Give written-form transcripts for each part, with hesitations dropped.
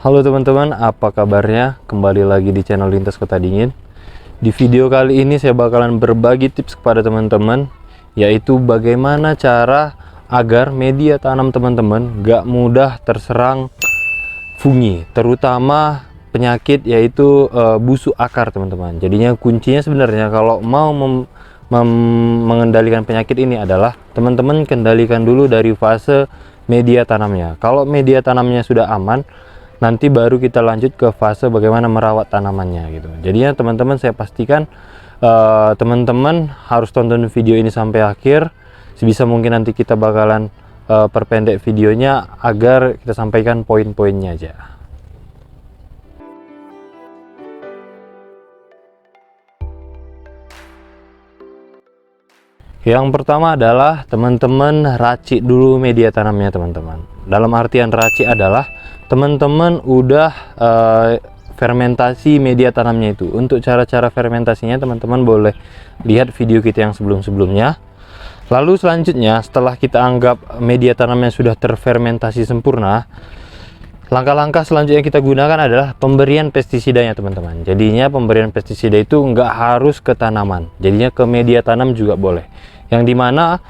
Halo teman-teman, apa kabarnya? Kembali lagi di channel Lintas Kota Dingin. Di video kali ini saya bakalan berbagi tips kepada teman-teman, yaitu bagaimana cara agar media tanam teman-teman gak mudah terserang fungi, terutama penyakit yaitu busuk akar teman-teman. Jadinya kuncinya sebenarnya kalau mau mengendalikan penyakit ini adalah teman-teman kendalikan dulu dari fase media tanamnya. Kalau media tanamnya sudah aman, nanti baru kita lanjut ke fase bagaimana merawat tanamannya gitu. Jadinya teman-teman saya pastikan teman-teman harus tonton video ini sampai akhir. Sebisa mungkin nanti kita bakalan perpendek videonya agar kita sampaikan poin-poinnya aja. Yang pertama adalah teman-teman racik dulu media tanamnya teman-teman. Dalam artian racik adalah teman-teman udah fermentasi media tanamnya itu. Untuk cara-cara fermentasinya teman-teman boleh lihat video kita yang sebelum-sebelumnya. Lalu selanjutnya setelah kita anggap media tanamnya sudah terfermentasi sempurna, langkah-langkah selanjutnya kita gunakan adalah pemberian pestisidanya teman-teman. Jadinya pemberian pestisida itu nggak harus ke tanaman, jadinya ke media tanam juga boleh. Yang dimana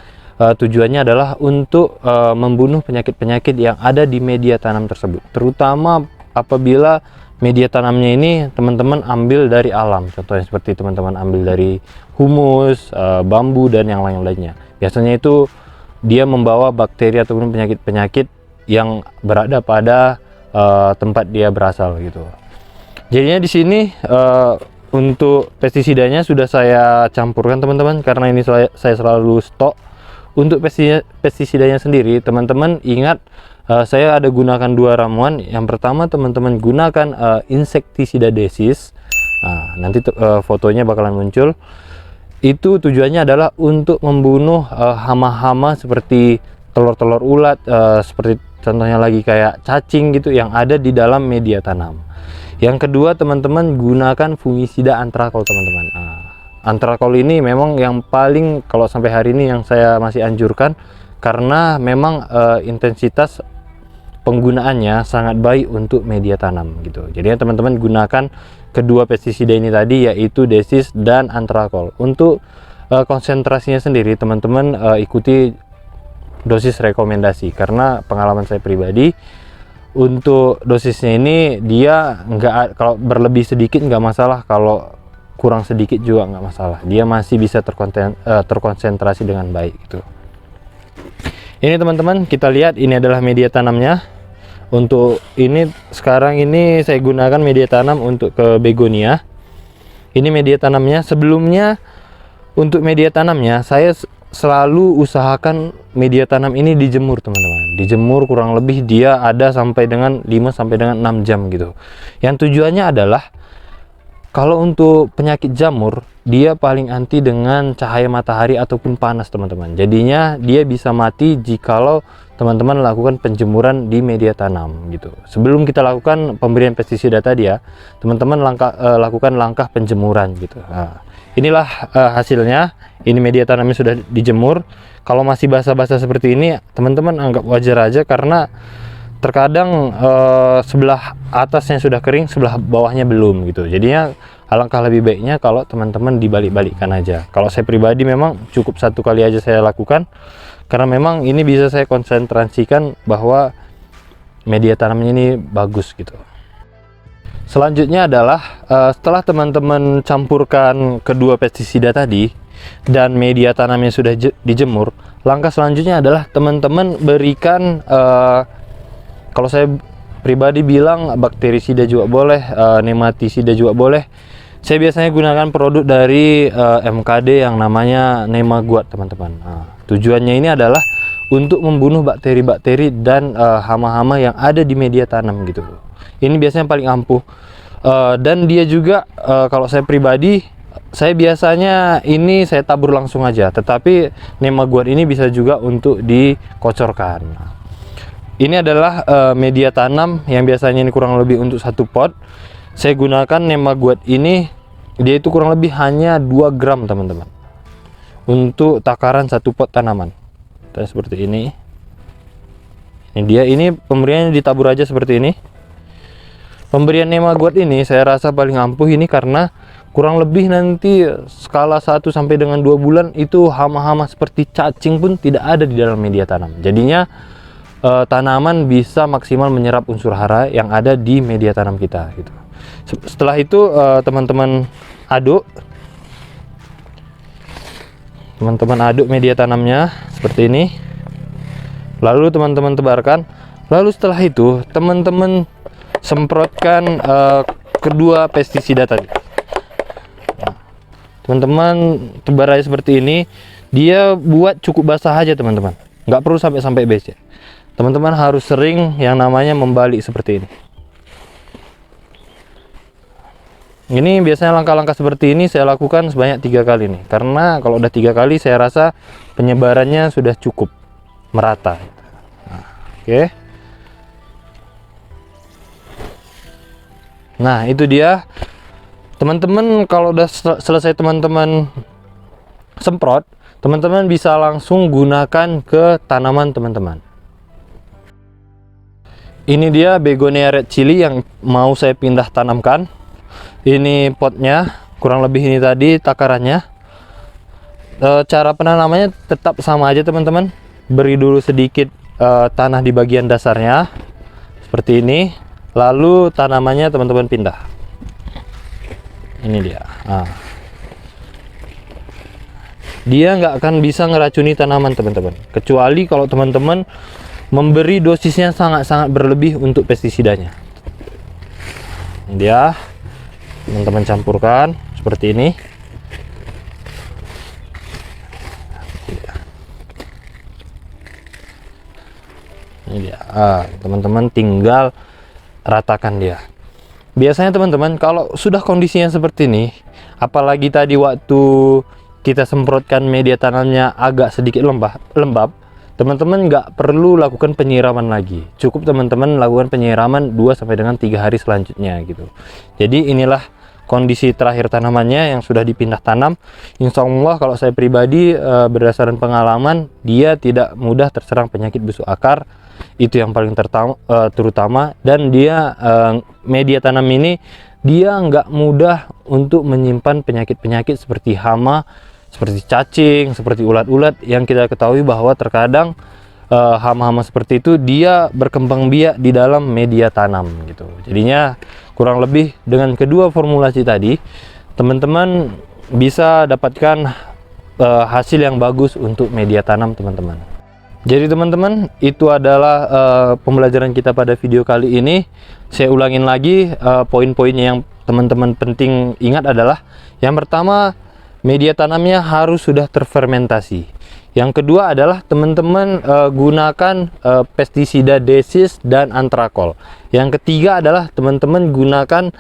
tujuannya adalah untuk membunuh penyakit-penyakit yang ada di media tanam tersebut, terutama apabila media tanamnya ini teman-teman ambil dari alam. Contohnya seperti teman-teman ambil dari humus, bambu, dan yang lain-lainnya. Biasanya itu dia membawa bakteri ataupun penyakit-penyakit yang berada pada tempat dia berasal gitu. Jadinya di sini untuk pestisidanya sudah saya campurkan teman-teman, karena ini saya selalu stok. Untuk pestisidanya sendiri teman-teman ingat, saya ada gunakan dua ramuan. Yang pertama teman-teman gunakan insektisida desis. Nanti fotonya bakalan muncul. Itu tujuannya adalah untuk membunuh hama-hama seperti telur-telur ulat, seperti contohnya lagi kayak cacing gitu yang ada di dalam media tanam. Yang kedua teman-teman gunakan fungisida antrakol teman-teman. Antrakol ini memang yang paling kalau sampai hari ini yang saya masih anjurkan, karena memang intensitas penggunaannya sangat baik untuk media tanam gitu. Jadi teman-teman gunakan kedua pestisida ini tadi, yaitu desis dan antrakol. Untuk konsentrasinya sendiri teman-teman ikuti dosis rekomendasi, karena pengalaman saya pribadi untuk dosisnya ini dia nggak, kalau berlebih sedikit nggak masalah, kalau kurang sedikit juga nggak masalah, dia masih bisa terkonsentrasi dengan baik gitu. Ini teman-teman kita lihat, ini adalah media tanamnya. Untuk ini sekarang ini saya gunakan media tanam untuk ke begonia. Ini media tanamnya. Sebelumnya untuk media tanamnya saya selalu usahakan media tanam ini dijemur teman-teman. Dijemur kurang lebih dia ada sampai dengan 5 sampai dengan 6 jam gitu. Yang tujuannya adalah kalau untuk penyakit jamur, dia paling anti dengan cahaya matahari ataupun panas teman-teman. Jadinya dia bisa mati jikalau teman-teman lakukan penjemuran di media tanam gitu. Sebelum kita lakukan pemberian pestisida tadi ya, teman-teman lakukan langkah penjemuran gitu. Inilah hasilnya. Ini media tanamnya sudah dijemur. Kalau masih basah-basah seperti ini, teman-teman anggap wajar aja, karena terkadang sebelah atasnya sudah kering, sebelah bawahnya belum gitu. Jadinya alangkah lebih baiknya kalau teman-teman dibalik-balikkan aja. Kalau saya pribadi memang cukup satu kali aja saya lakukan, karena memang ini bisa saya konsentrasikan bahwa media tanamnya ini bagus gitu. Selanjutnya adalah setelah teman-teman campurkan kedua pestisida tadi dan media tanamnya sudah dijemur, langkah selanjutnya adalah teman-teman berikan kalau saya pribadi bilang bakterisida juga boleh, nematisida juga boleh. Saya biasanya gunakan produk dari MKD yang namanya Nemaguard teman-teman. Tujuannya ini adalah untuk membunuh bakteri-bakteri dan hama-hama yang ada di media tanam gitu. Ini biasanya paling ampuh. Dan dia juga kalau saya pribadi, saya biasanya ini saya tabur langsung aja. Tetapi Nemaguard ini bisa juga untuk dikocorkan. Ini adalah media tanam yang biasanya ini kurang lebih untuk satu pot. Saya gunakan Nemaguard ini, dia itu kurang lebih hanya 2 gram teman-teman, untuk takaran satu pot tanaman. Seperti ini. Ini dia, ini pemberiannya ditabur aja seperti ini. Pemberian Nemaguard ini saya rasa paling ampuh ini karena kurang lebih nanti skala 1 sampai dengan 2 bulan itu hama-hama seperti cacing pun tidak ada di dalam media tanam. Jadinya tanaman bisa maksimal menyerap unsur hara yang ada di media tanam kita gitu. Setelah itu teman-teman aduk media tanamnya seperti ini, lalu teman-teman tebarkan. Lalu setelah itu teman-teman semprotkan kedua pestisida tadi. Teman-teman tebar aja seperti ini. Dia buat cukup basah aja teman-teman, nggak perlu sampai becek. Teman-teman harus sering yang namanya membalik seperti ini. Ini biasanya langkah-langkah seperti ini saya lakukan sebanyak 3 kali nih, karena kalau udah 3 kali saya rasa penyebarannya sudah cukup merata. Oke. Nah itu dia teman-teman. Kalau udah selesai teman-teman semprot, teman-teman bisa langsung gunakan ke tanaman teman-teman. Ini dia begonia red chili yang mau saya pindah tanamkan. Ini potnya, kurang lebih ini tadi takarannya. Cara penanamannya tetap sama aja teman-teman. Beri dulu sedikit tanah di bagian dasarnya seperti ini. Lalu tanamannya teman-teman pindah. Ini dia. Dia nggak akan bisa ngeracuni tanaman teman-teman, kecuali kalau teman-teman memberi dosisnya sangat-sangat berlebih untuk pestisidanya. Ini dia, teman-teman campurkan seperti ini. Ini dia. Teman-teman tinggal ratakan dia. Biasanya teman-teman kalau sudah kondisinya seperti ini, apalagi tadi waktu kita semprotkan media tanamnya agak sedikit lembab, teman-teman nggak perlu lakukan penyiraman lagi. Cukup teman-teman lakukan penyiraman 2 sampai dengan 3 hari selanjutnya gitu. Jadi inilah kondisi terakhir tanamannya yang sudah dipindah tanam. Insya Allah kalau saya pribadi berdasarkan pengalaman, dia tidak mudah terserang penyakit busuk akar. Itu yang paling terutama, dan dia media tanam ini dia nggak mudah untuk menyimpan penyakit-penyakit seperti hama, seperti cacing, seperti ulat-ulat yang kita ketahui bahwa terkadang hama-hama seperti itu dia berkembang biak di dalam media tanam gitu. Jadinya kurang lebih dengan kedua formulasi tadi teman-teman bisa dapatkan hasil yang bagus untuk media tanam teman-teman. Jadi teman-teman, itu adalah pembelajaran kita pada video kali ini. Saya ulangin lagi poin-poinnya yang teman-teman penting ingat adalah: yang pertama, media tanamnya harus sudah terfermentasi. Yang kedua adalah teman-teman gunakan pestisida desis dan antrakol. Yang ketiga adalah teman-teman gunakan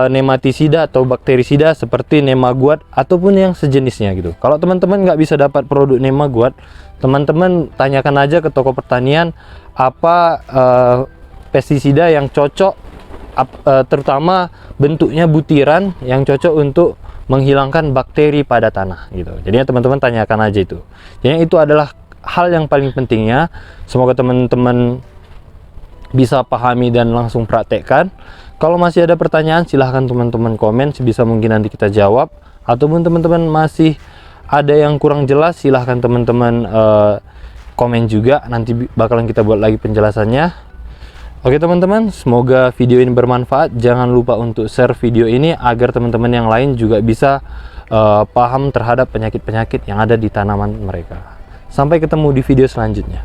nematisida atau bakterisida seperti Nemaguard ataupun yang sejenisnya gitu. Kalau teman-teman nggak bisa dapat produk Nemaguard, teman-teman tanyakan aja ke toko pertanian apa pestisida yang cocok, terutama bentuknya butiran yang cocok untuk menghilangkan bakteri pada tanah gitu. Jadinya teman-teman tanyakan aja itu. Jadi itu adalah hal yang paling pentingnya. Semoga teman-teman bisa pahami dan langsung praktekkan. Kalau masih ada pertanyaan, silahkan teman-teman komen, sebisa mungkin nanti kita jawab. Ataupun teman-teman masih ada yang kurang jelas, silahkan teman-teman komen juga, nanti bakalan kita buat lagi penjelasannya. Oke teman-teman, semoga video ini bermanfaat. Jangan lupa untuk share video ini agar teman-teman yang lain juga bisa paham terhadap penyakit-penyakit yang ada di tanaman mereka. Sampai ketemu di video selanjutnya.